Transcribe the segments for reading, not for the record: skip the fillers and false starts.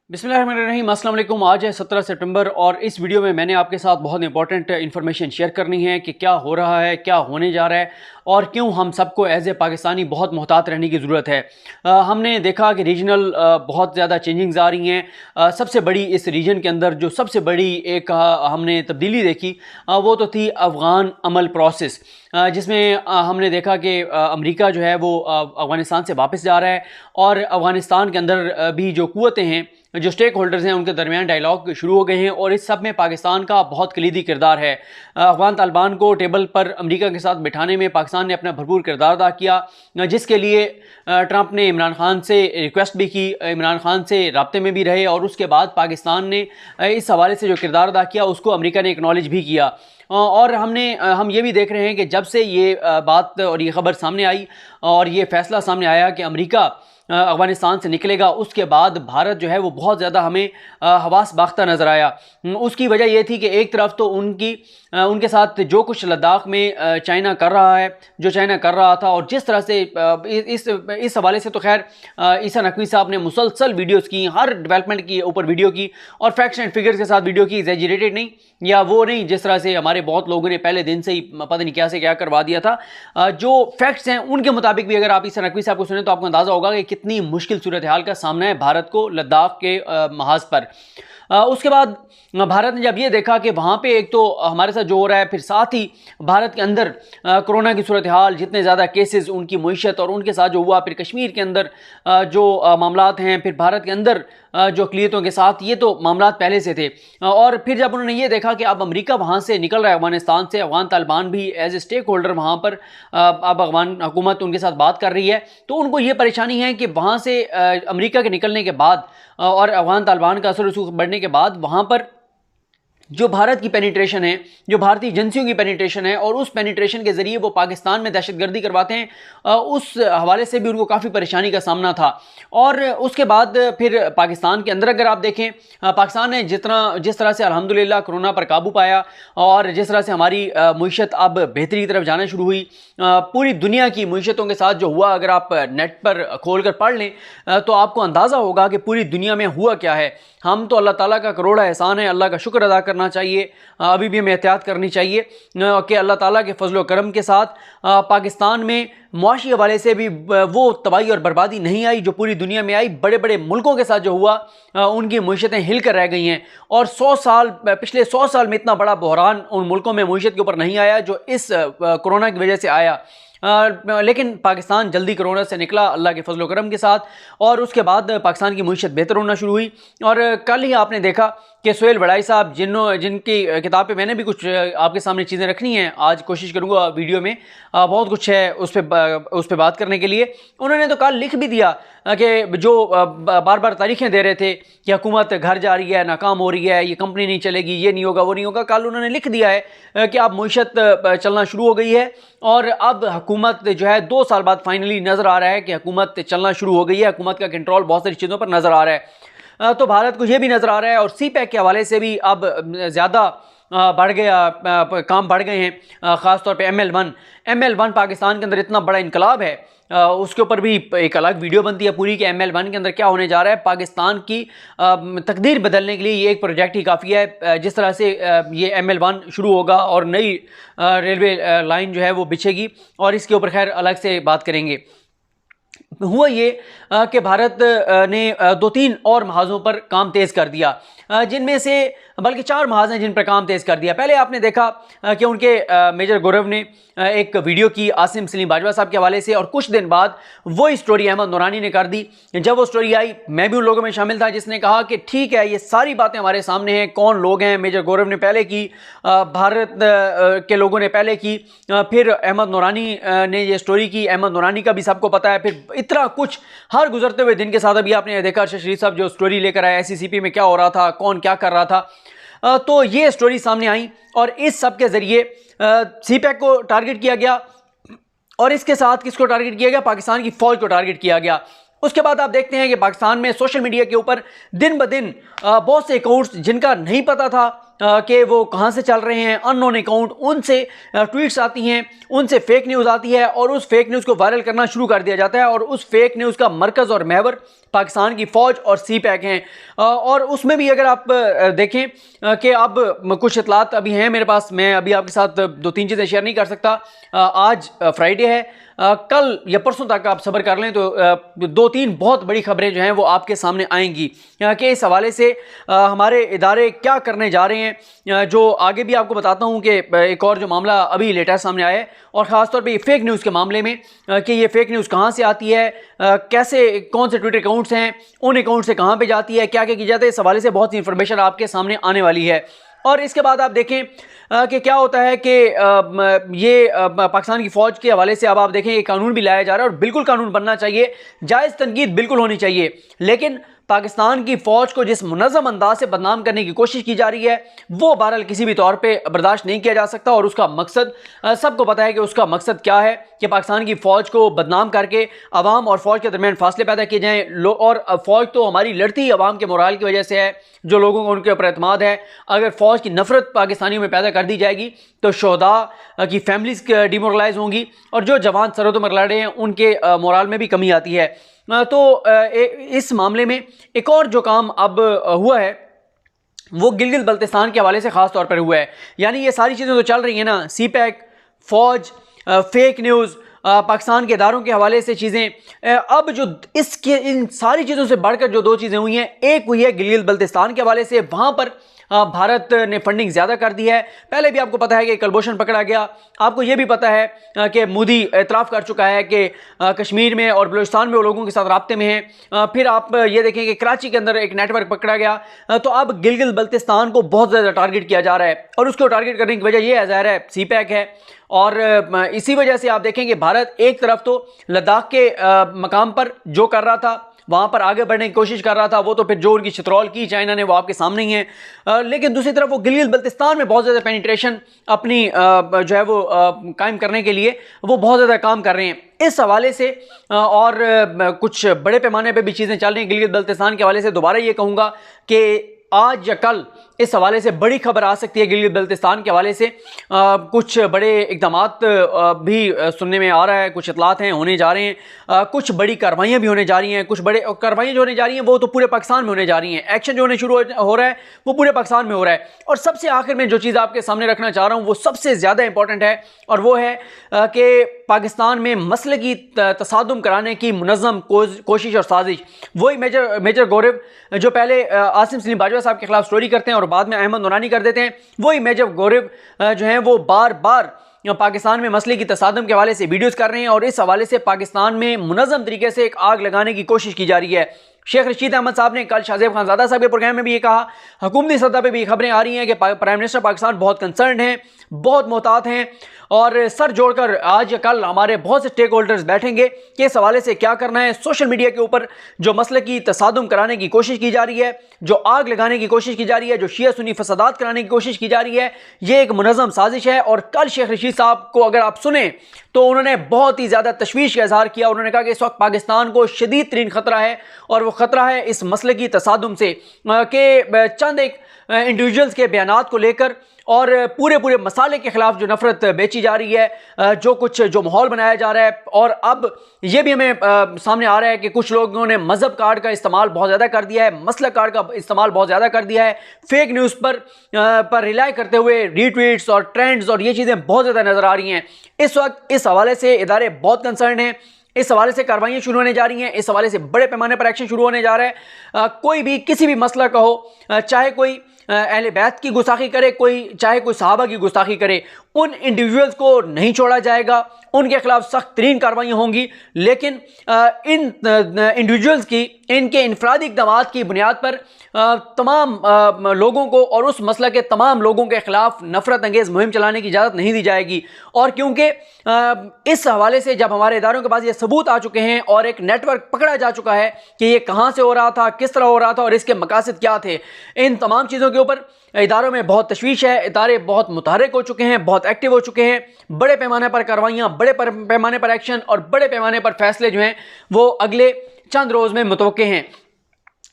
बिस्मिल्लाहिर्रहमानिर्रहीम, अस्सलाम वालेकुम। आज है 17 सितंबर और इस वीडियो में मैंने आपके साथ बहुत इंपॉर्टेंट इन्फॉर्मेशन शेयर करनी है कि क्या हो रहा है, क्या होने जा रहा है और क्यों हम सबको एज ए पाकिस्तानी बहुत मुहतात रहने की ज़रूरत है। हमने देखा कि रीजनल बहुत ज़्यादा चेंजिंग्स आ रही हैं। सबसे बड़ी इस रीजन के अंदर जो सबसे बड़ी एक हमने तब्दीली देखी वो तो थी अफ़गान अमल प्रोसेस, जिसमें हमने देखा कि अमेरिका जो है वो अफ़गानिस्तान से वापस जा रहा है और अफ़गानिस्तान के अंदर भी जो क़ुव्वतें हैं, जो स्टेक होल्डर्स हैं, उनके दरमियान डायलॉग शुरू हो गए हैं और इस सब में पाकिस्तान का बहुत कलीदी किरदार है। अफ़गान तालिबान को टेबल पर अमेरिका के साथ बिठाने में पाकिस्तान ने अपना भरपूर किरदार अदा किया, जिसके लिए ट्रंप ने इमरान खान से रिक्वेस्ट भी की, इमरान खान से रब्ते में भी रहे और उसके बाद पाकिस्तान ने इस हवाले से जो किरदार अदा किया उसको अमेरिका ने एक्नॉलेज भी किया। और हम ये भी देख रहे हैं कि जब से ये बात और ये ख़बर सामने आई और ये फ़ैसला सामने आया कि अमेरिका अफ़गानिस्तान से निकलेगा, उसके बाद भारत जो है वो बहुत ज़्यादा हमें हवास बाख्ता नज़र आया। उसकी वजह ये थी कि एक तरफ तो उनके साथ जो कुछ लद्दाख में चाइना कर रहा है, जो चाइना कर रहा था और जिस तरह से इस हवाले से तो खैर ईसा नकवी साहब ने मुसलसल वीडियोस की, हर डेवलपमेंट के ऊपर वीडियो की और फैक्ट्स एंड फिगर्स के साथ वीडियो की, एग्जैजरेटेड नहीं या वो नहीं जिस तरह से हमारे बहुत लोगों ने पहले दिन से ही पता नहीं क्या से क्या करवा दिया था। जो फैक्ट्स हैं उनके मुताबिक भी अगर आप ईसा नकवी साहब को सुने तो आपको अंदाज़ा होगा कि कितनी मुश्किल सूरत हाल का सामना है भारत को लद्दाख के महाज पर। उसके बाद भारत ने जब ये देखा कि वहाँ पे एक तो हमारे साथ जो हो रहा है, फिर साथ ही भारत के अंदर कोरोना की सूरत हाल, जितने ज़्यादा केसेस, उनकी मईशत और उनके साथ जो हुआ, फिर कश्मीर के अंदर जो मामलात हैं, फिर भारत के अंदर जो अक़लियतों के साथ, ये तो मामलात पहले से थे। और फिर जब उन्होंने ये देखा कि अब अमेरिका वहाँ से निकल रहा है अफ़गानिस्तान से, अफ़गान तालिबान भी एज ए स्टेक होल्डर वहाँ पर अब अफ़गान हुकूमत उनके साथ बात कर रही है, तो उनको ये परेशानी है कि वहाँ से अमेरिका के निकलने के बाद और अफ़गान तालिबान का असर रसूख बढ़ने के बाद वहाँ पर जो भारत की पेनिट्रेशन है, जो भारतीय एजेंसियों की पेनिट्रेशन है और उस पेनिट्रेशन के ज़रिए वो पाकिस्तान में दहशतगर्दी करवाते हैं, उस हवाले से भी उनको काफ़ी परेशानी का सामना था। और उसके बाद फिर पाकिस्तान के अंदर अगर आप देखें, पाकिस्तान ने जिस तरह से अल्हम्दुलिल्लाह कोरोना पर काबू पाया और जिस तरह से हमारी मईशत अब बेहतरी की तरफ जाना शुरू हुई, पूरी दुनिया की मईशतों के साथ जो हुआ अगर आप नेट पर खोल कर पढ़ लें तो आपको अंदाज़ा होगा कि पूरी दुनिया में हुआ क्या है। हम तो अल्लाह ताला का करोड़ा एहसान है, अल्लाह का शुक्र अदा करना चाहिए, अभी भी हमें एहतियात करनी चाहिए कि अल्लाह ताला के फजल व करम के साथ पाकिस्तान में मुआशी हवाले से भी वो तबाही और बर्बादी नहीं आई जो पूरी दुनिया में आई। बड़े बड़े मुल्कों के साथ जो हुआ उनकी मईशतें हिल कर रह गई हैं और पिछले 100 साल में इतना बड़ा बहरान उन मुल्कों में मईशत के ऊपर नहीं आया जो इस कोरोना की वजह से आया। लेकिन पाकिस्तान जल्दी कोरोना से निकला अल्लाह के फजल करम के साथ और उसके बाद पाकिस्तान की मईशत बेहतर होना शुरू हुई। और कल ही आपने देखा कि सुहेल वड़ाई साहब जिनकी किताब पे मैंने भी कुछ आपके सामने चीज़ें रखनी हैं, आज कोशिश करूँगा वीडियो में बहुत कुछ है उस पर बात करने के लिए। उन्होंने तो कल लिख भी दिया कि जो बार बार तारीखें दे रहे थे कि हुकूमत घर जा रही है, नाकाम हो रही है, ये कंपनी नहीं चलेगी, ये नहीं होगा, वो नहीं होगा, कल उन्होंने लिख दिया है कि अब मईशत चलना शुरू हो गई है और अब हुकूमत जो है 2 साल बाद फाइनली नज़र आ रहा है कि हुकूमत चलना शुरू हो गई है, हुकूमत का कंट्रोल बहुत सारी चीज़ों पर नज़र आ रहा है। तो भारत को ये भी नज़र आ रहा है और CPEC के हवाले से भी अब ज़्यादा बढ़ गया, काम बढ़ गए हैं, ख़ास तौर पे ML1 पाकिस्तान के अंदर इतना बड़ा इनकलाब है, उसके ऊपर भी एक अलग वीडियो बनती है पूरी कि ML1 के अंदर क्या होने जा रहा है। पाकिस्तान की तकदीर बदलने के लिए ये एक प्रोजेक्ट ही काफ़ी है। जिस तरह से ये ML1 शुरू होगा और नई रेलवे लाइन जो है वो बिछेगी और इसके ऊपर खैर अलग से बात करेंगे। हुआ ये कि भारत ने 2-3 और महाज़ों पर काम तेज़ कर दिया, जिनमें से बल्कि 4 महाज़ हैं जिन पर काम तेज़ कर दिया। पहले आपने देखा कि उनके मेजर गौरव ने एक वीडियो की आसिम सलीम बाजवा साहब के हवाले से और कुछ दिन बाद वही स्टोरी अहमद नूरानी ने कर दी। जब वो स्टोरी आई मैं भी उन लोगों में शामिल था जिसने कहा कि ठीक है, ये सारी बातें हमारे सामने हैं, कौन लोग हैं। मेजर गौरव ने पहले की, भारत के लोगों ने पहले की, फिर अहमद नूरानी ने ये स्टोरी की, अहमद नूरानी का भी सबको पता है। फिर इतना कुछ हर गुजरते हुए दिन के साथ अभी आपने देखा अरशद शरीफ साहब जो स्टोरी लेकर आए, SCCP में क्या हो रहा था, कौन क्या कर रहा था, तो ये स्टोरी सामने आई और इस सब के ज़रिए CPEC को टारगेट किया गया और इसके साथ किसको टारगेट किया गया, पाकिस्तान की फ़ौज को टारगेट किया गया। उसके बाद आप देखते हैं कि पाकिस्तान में सोशल मीडिया के ऊपर दिन ब दिन बहुत से अकाउंट्स जिनका नहीं पता था कि वो कहाँ से चल रहे हैं, अननोन अकाउंट, उनसे ट्वीट्स आती हैं, उनसे फेक न्यूज़ आती है और उस फेक न्यूज़ को वायरल करना शुरू कर दिया जाता है और उस फेक न्यूज़ का मरकज़ और महवर पाकिस्तान की फ़ौज और सी पैक हैं। और उसमें भी अगर आप देखें कि अब कुछ इतलात अभी हैं मेरे पास, मैं अभी आपके साथ 2-3 चीज़ें शेयर नहीं कर सकता। आज फ्राइडे है, कल या परसों तक आप सब्र कर लें तो 2-3 बहुत बड़ी खबरें जो हैं वो आपके सामने आएंगी कि इस हवाले से हमारे इदारे क्या करने जा रहे हैं। जो आगे भी आपको बताता हूं कि एक और जो मामला अभी लेटेस्ट सामने आया है, और ख़ासतौर पे फेक न्यूज़ के मामले में कि ये फेक न्यूज़ कहाँ से आती है, कैसे, कौन से ट्विटर अकाउंट्स हैं, उन अकाउंट से कहाँ पर जाती है, क्या क्या की जाती है, इस हवाले से बहुत सी इंफॉर्मेशन आपके सामने आने वाली है। और इसके बाद आप देखें कि क्या होता है कि ये पाकिस्तान की फ़ौज के हवाले से अब आप देखें ये कानून भी लाया जा रहा है, और बिल्कुल कानून बनना चाहिए, जायज़ तनकीद बिल्कुल होनी चाहिए, लेकिन पाकिस्तान की फ़ौज को जिस मुनज़्ज़म अंदाज से बदनाम करने की कोशिश की जा रही है वो बहरहाल किसी भी तौर पे बर्दाश्त नहीं किया जा सकता। और उसका मकसद सबको पता है कि उसका मकसद क्या है, कि पाकिस्तान की फ़ौज को बदनाम करके अवाम और फ़ौज के दरमियान फासले पैदा किए जाएँ। और फ़ौज तो हमारी लड़ती ही अवाम के मोराल की वजह से है, जो लोगों को उनके ऊपर एतमाद है। अगर फ़ौज की नफ़रत पाकिस्तानियों में पैदा कर दी जाएगी तो शोहदा की फैमिलीज़ डिमोरलाइज होंगी, और जो जवान सरहदों पर लड़ रहे हैं उनके मोराल में भी कमी आती है। तो इस मामले में एक और जो काम अब हुआ है वो गिलगित बल्तिस्तान के हवाले से ख़ास तौर पर हुआ है। यानी ये सारी चीज़ें तो चल रही हैं ना, सी पैक, फ़ौज, फेक न्यूज़, पाकिस्तान के इदारों के हवाले से चीज़ें, अब जो इसके इन सारी चीज़ों से बढ़कर जो 2 चीज़ें हुई हैं, एक हुई है गिलगित बल्तिस्तान के हवाले से, वहाँ पर भारत ने फंडिंग ज़्यादा कर दी है। पहले भी आपको पता है कि कुलभूषण पकड़ा गया, आपको ये भी पता है कि मोदी एतराफ़ कर चुका है कि कश्मीर में और बलूचिस्तान में वो लोगों के साथ राब्ते में हैं। फिर आप ये देखें कि कराची के अंदर एक नेटवर्क पकड़ा गया। तो अब गिलगित बल्तिस्तान को बहुत ज़्यादा टारगेट किया जा रहा है, और उसको टारगेट करने की वजह यह ज़ाहिर है सी पैक है। और इसी वजह से आप देखें कि भारत एक तरफ तो लद्दाख के मकाम पर जो कर रहा था, वहाँ पर आगे बढ़ने की कोशिश कर रहा था, वो तो फिर जो उनकी चित्रौल की चाइना ने वो आपके सामने ही है। लेकिन दूसरी तरफ वो गिलगित बल्तिस्तान में बहुत ज़्यादा पेनिट्रेशन अपनी जो है वो कायम करने के लिए वो बहुत ज़्यादा काम कर रहे हैं। इस हवाले से और कुछ बड़े पैमाने पे भी चीज़ें चल रही हैं गिलगित बल्तिस्तान के हवाले से। दोबारा ये कहूँगा कि आज या कल इस हवाले से बड़ी खबर आ सकती है गिलगित बल्तिस्तान के हवाले से। कुछ बड़े इक़दामात भी सुनने में आ रहा है, कुछ इतलात हैं होने जा रहे हैं, कुछ बड़ी कार्रवाइयाँ भी होने जा रही हैं। कुछ बड़े कार्रवाइयाँ जो होने जा रही हैं वो तो पूरे पाकिस्तान में होने जा रही हैं, एक्शन जो होने शुरू हो रहा है वो पूरे पाकिस्तान में हो रहा है। और सबसे आखिर में जो चीज़ आपके सामने रखना चाह रहा हूँ वो सबसे ज़्यादा इंपॉर्टेंट है, और वो है कि पाकिस्तान में मसले की तसादुम कराने की मुनज़्ज़म कोशिश और साजिश। वही मेजर गौरव जो पहले आसिम सलीम बाजवा साहब के खिलाफ स्टोरी करते हैं और बाद में अहमद नूरानी कर देते हैं, वही मेजर गौरव जो हैं वो बार बार पाकिस्तान में मसले की तसादुम के हवाले से वीडियोस कर रहे हैं, और इस हवाले से पाकिस्तान में मुनज़्ज़म तरीके से एक आग लगाने की कोशिश की जा रही है। शेख रशीद अहमद साहब ने कल शाहजेब खानज़ादा साहब के प्रोग्राम में भी ये कहा, हुकूमती सतह पे भी खबरें आ रही हैं कि प्राइम मिनिस्टर पाकिस्तान बहुत कंसर्न हैं, बहुत मोहतात हैं, और सर जोड़कर आज या कल हमारे बहुत से स्टेक होल्डर्स बैठेंगे कि इस हवाले से क्या करना है। सोशल मीडिया के ऊपर जो मसले की तसादुम कराने की कोशिश की जा रही है, जो आग लगाने की कोशिश की जा रही है, जो शिया सुन्नी फसादात कराने की कोशिश की जा रही है, ये एक मुनज़्ज़म साजिश है। और कल शेख रशीद साहब को अगर आप सुने तो उन्होंने बहुत ही ज़्यादा तशवीश का इजहार किया। उन्होंने कहा कि इस वक्त पाकिस्तान को शदीद तरीन ख़तरा है, और वो ख़तरा है इस मसले की तसादुम से, कि चंद एक इंडिविजुअल्स के बयानात को लेकर और पूरे मसाले के ख़िलाफ़ जो नफ़रत बेची जा रही है, जो माहौल बनाया जा रहा है। और अब ये भी हमें सामने आ रहा है कि कुछ लोगों ने मज़हब कार्ड का इस्तेमाल बहुत ज़्यादा कर दिया है, मसलक कार्ड का इस्तेमाल बहुत ज़्यादा कर दिया है, फेक न्यूज़ पर रिलाई करते हुए रीट्वीट्स और ट्रेंड्स और ये चीज़ें बहुत ज़्यादा नज़र आ रही हैं। इस वक्त इस हवाले से इदारे बहुत कंसर्न हैं, इस हवाले से कार्रवाइयाँ शुरू होने जा रही हैं, इस हवाले से बड़े पैमाने पर एक्शन शुरू होने जा रहा है। कोई भी किसी भी मसला का हो, चाहे कोई अहले बैत की गुस्ताखी करे, चाहे कोई सहाबा की गुस्ताखी करे, उन इंडिविजुअल्स को नहीं छोड़ा जाएगा, उनके खिलाफ सख्त तरीन कार्रवाइयाँ होंगी। लेकिन इन इंडिविजुअल्स की, इनके इनफरादी इक़दामात की बुनियाद पर तमाम लोगों को और उस मसला के तमाम लोगों के खिलाफ नफरत अंगेज़ मुहिम चलाने की इजाज़त नहीं दी जाएगी। और क्योंकि इस हवाले से जब हमारे इदारों के पास ये सबूत आ चुके हैं और एक नेटवर्क पकड़ा जा चुका है कि ये कहाँ से हो रहा था, किस तरह हो रहा था और इसके मकासद क्या थे, इन तमाम चीज़ों के ऊपर इदारों में बहुत तशवीश है। इदारे बहुत मुतहर्रिक हो चुके हैं, बहुत एक्टिव हो चुके हैं। बड़े पैमाने पर कार्रवाइयाँ, बड़े पैमाने पर एक्शन और बड़े पैमाने पर फैसले जो हैं वो अगले चंद रोज़ में मुतवक्के हैं।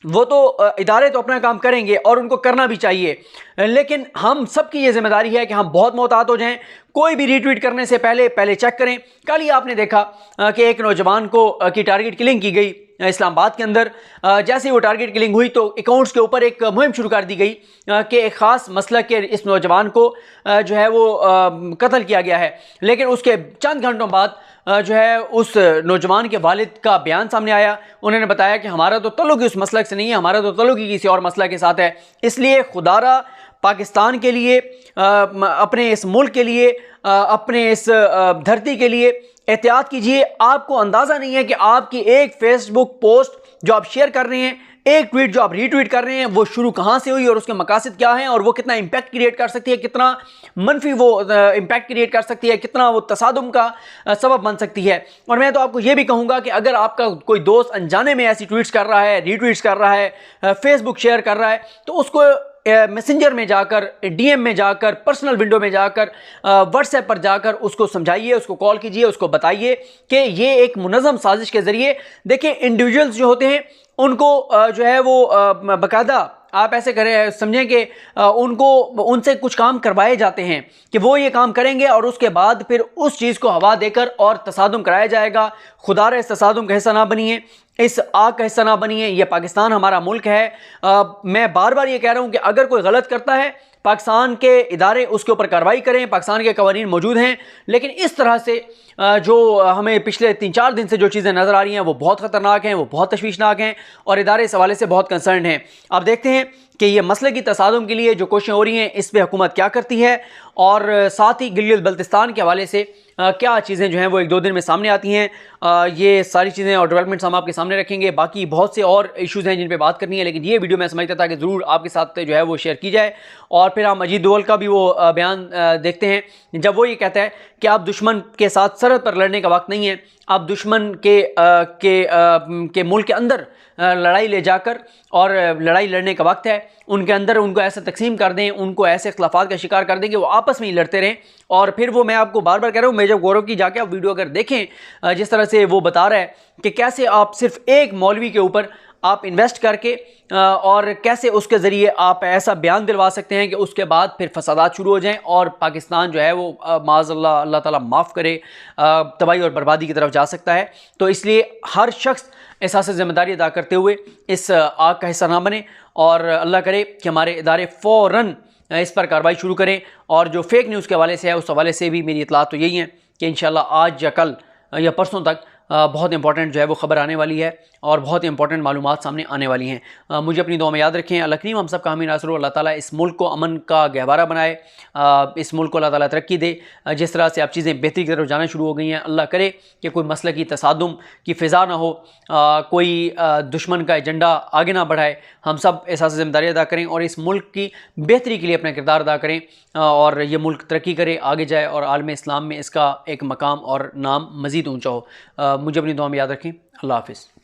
वो तो इदारे तो अपना काम करेंगे और उनको करना भी चाहिए, लेकिन हम सबकी ये जिम्मेदारी है कि हम बहुत मोहतात हो जाएं। कोई भी रीट्वीट करने से पहले चेक करें। कल ही आपने देखा कि एक नौजवान को की टारगेट किलिंग की गई इस्लामाबाद के अंदर जैसे ही वो टारगेट किलिंग हुई तो अकाउंट्स के ऊपर एक मुहिम शुरू कर दी गई कि एक ख़ास मसला के इस नौजवान को जो है वो कत्ल किया गया है। लेकिन उसके चंद घंटों बाद जो है उस नौजवान के वालिद का बयान सामने आया। उन्होंने बताया कि हमारा तो तल्लुक उस मसलक से नहीं है, हमारा तो तल्लुक ही किसी और मसला के साथ है। इसलिए खुदारा पाकिस्तान के लिए, अपने इस मुल्क के लिए, अपने इस धरती के लिए एहतियात कीजिए। आपको अंदाज़ा नहीं है कि आपकी एक फेसबुक पोस्ट जो आप शेयर कर रहे हैं, एक ट्वीट जो आप रीट्वीट कर रहे हैं, वो शुरू कहाँ से हुई और उसके मकासद क्या हैं और वो कितना इम्पैक्ट क्रिएट कर सकती है, कितना मनफी वो इम्पैक्ट क्रिएट कर सकती है, कितना वो तसादुम का सबब बन सकती है। और मैं तो आपको ये भी कहूँगा कि अगर आपका कोई दोस्त अनजाने में ऐसी ट्वीट्स कर रहा है, रीट्वीट्स कर रहा है, फेसबुक शेयर कर रहा है, तो उसको मैसेंजर में जाकर, डीएम में जाकर, पर्सनल विंडो में जाकर, व्हाट्सएप पर जाकर उसको समझाइए, उसको कॉल कीजिए, उसको बताइए कि ये एक मुनज़्ज़म साजिश के ज़रिए, देखिए इंडिविजुअल्स जो होते हैं उनको जो है वो बाकायदा आप ऐसे करें, समझें कि उनको उनसे कुछ काम करवाए जाते हैं कि वो ये काम करेंगे और उसके बाद फिर उस चीज़ को हवा देकर और तसादुम कराया जाएगा। खुदारा इस तसादुम का हिस्सा ना बनिए, इस आग का हिस्सा ना बनिए। ये पाकिस्तान हमारा मुल्क है। मैं बार बार ये कह रहा हूँ कि अगर कोई गलत करता है, पाकिस्तान के इदारे उसके ऊपर कार्रवाई करें, पाकिस्तान के कवानीन मौजूद हैं। लेकिन इस तरह से जो हमें पिछले 3-4 दिन से जो चीज़ें नज़र आ रही हैं वो बहुत ख़तरनाक हैं, वो बहुत तशवीशनाक हैं और इदारे इस हवाले से बहुत कंसर्न हैं। आप देखते हैं कि ये मसले की तसादुम के लिए जो कोशिशें हो रही हैं, इस पर हुकूमत क्या करती है और साथ ही गिलगित बल्तिस्तान के हवाले से क्या चीज़ें जो हैं वो 1-2 दिन में सामने आती हैं। ये सारी चीज़ें और डेवलपमेंट्स हम आपके सामने रखेंगे। बाकी बहुत से और इश्यूज़ हैं जिन पे बात करनी है, लेकिन ये वीडियो मैं समझता था कि ज़रूर आपके साथ जो है वो शेयर की जाए। और फिर हम अजीत दोवल का भी वो बयान देखते हैं जब वो ये कहता है कि आप दुश्मन के साथ सरहद पर लड़ने का वक्त नहीं है, आप दुश्मन के मुल्क के अंदर लड़ाई ले जाकर और लड़ाई लड़ने का वक्त है। उनके अंदर उनको ऐसे तकसीम कर दें, उनको ऐसे इख्तिलाफ़ात का शिकार कर दें कि वो आपस में ही लड़ते रहें। और फिर वो, मैं आपको बार बार कह रहा हूँ, मेजर गौरव की जाके आप वीडियो अगर देखें, जिस तरह से वो बता रहा है कि कैसे आप सिर्फ एक मौलवी के ऊपर आप इन्वेस्ट करके और कैसे उसके ज़रिए आप ऐसा बयान दिलवा सकते हैं कि उसके बाद फिर फसादात शुरू हो जाएं और पाकिस्तान जो है वो माज़अल्लाह, अल्लाह ताला माफ़ करे, तबाही और बर्बादी की तरफ जा सकता है। तो इसलिए हर शख्स एहसास ज़िम्मेदारी अदा करते हुए इस आग का हिस्सा ना बने और अल्लाह करे कि हमारे इदारे फ़ौरन इस पर कार्रवाई शुरू करें। और जो फेक न्यूज़ के हवाले से है, उस हवाले से भी मेरी इतलात तो यही है कि इंशाल्लाह आज या कल या परसों तक बहुत इंपॉर्टेंट जो है वो ख़बर आने वाली है और बहुत इंपॉर्टेंट मालूमात सामने आने वाली हैं। मुझे अपनी दुआ में याद रखें। अल्लाह करीम हम सब का हामी नासर, अल्लाह ताला इस मुल्क को अमन का गहवारा बनाए, इस मुल्क को अल्लाह ताला तरक्की दे। जिस तरह से अब चीज़ें बेहतरी की तरफ जाना शुरू हो गई हैं, अल्लाह करे कि कोई मसले की तसादुम की फ़िज़ा ना हो, कोई दुश्मन का एजेंडा आगे ना बढ़ाए। हम सब एहसास ज़िम्मेदारी अदा करें और इस मुल्क की बेहतरी के लिए अपना किरदार अदा करें और ये मुल्क तरक्की करे, आगे जाए और आलम इस्लाम में इसका एक मकाम और नाम मज़ीद ऊँचा हो। मुझे अपनी दुआ में याद रखें। अल्लाह हाफ़िज़।